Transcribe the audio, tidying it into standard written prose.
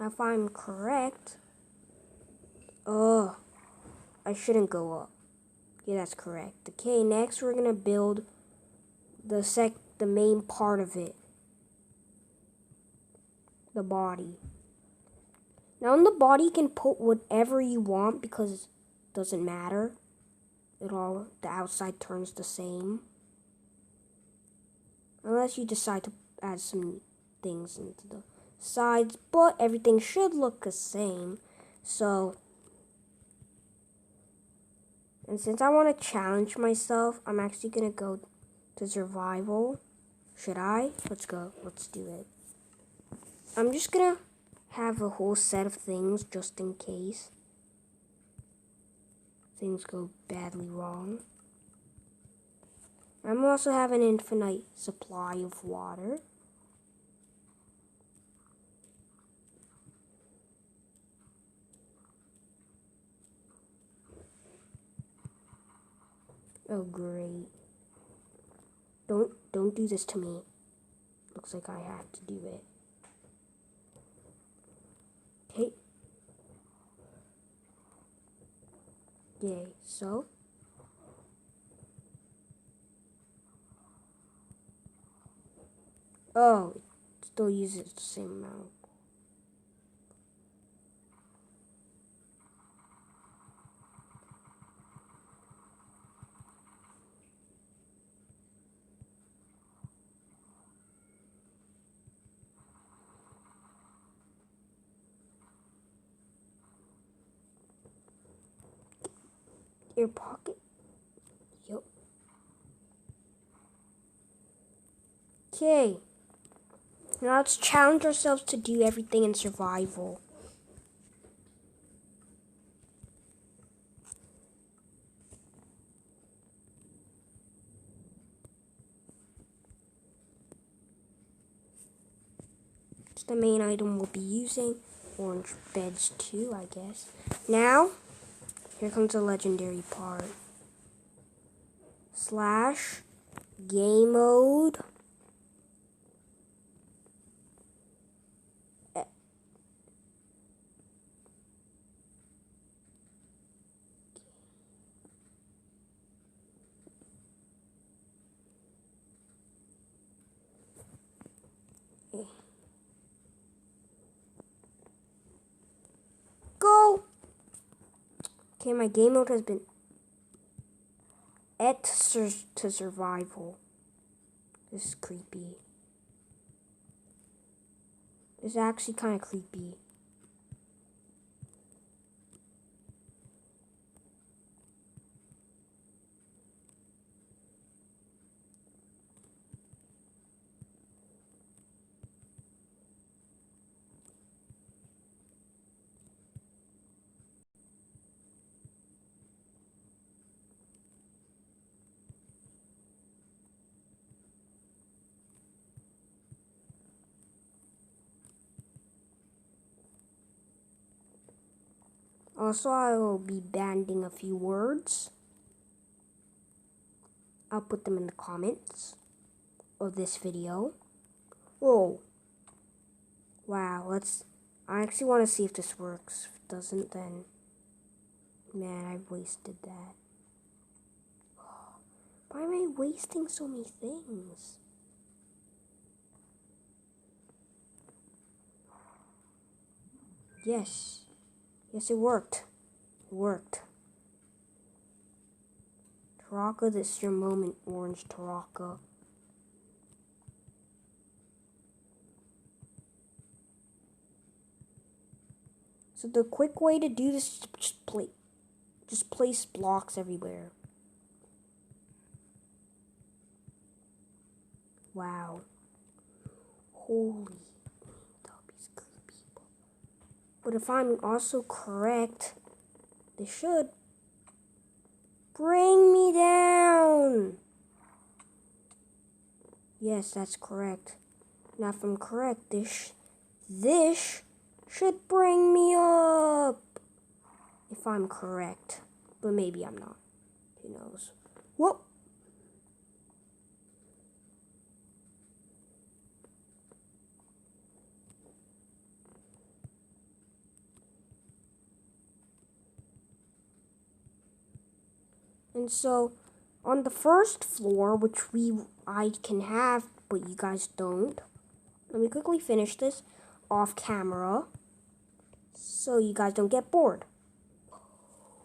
Now if I'm correct, oh, I shouldn't go up. Yeah, that's correct. Okay, next we're gonna build the main part of it. The body. Now in the body you can put whatever you want because it doesn't matter. The outside turns the same. Unless you decide to add some things into the sides, but everything should look the same. So, and since I want to challenge myself, I'm actually going to go to survival. Should I? Let's go. Let's do it. I'm just going to have a whole set of things just in case things go badly wrong. I'm also have an infinite supply of water. Oh great. Don't do this to me. Looks like I have to do it. Okay. Yay, so oh, it still uses the same amount. Your pocket. Yup. Okay. Now let's challenge ourselves to do everything in survival. It's the main item we'll be using. Orange beds too, I guess. Now, here comes the legendary part. / game mode. Go! Okay, my game mode has been to survival. This is creepy. This is actually kind of creepy. Also, I will be banding a few words. I'll put them in the comments of this video. Whoa. Wow, I actually want to see if this works. If it doesn't, then, man, I've wasted that. Why am I wasting so many things? Yes. Yes, it worked. It worked. Taraka, this is your moment, Orange Taraka. So the quick way to do this is to just place blocks everywhere. Wow. Holy. But if I'm also correct, they should bring me down. Yes, that's correct. Now if I'm correct, this should bring me up. If I'm correct. But maybe I'm not. Who knows? Whoop. And so on the first floor, which I can have, but you guys don't. Let me quickly finish this off camera so you guys don't get bored.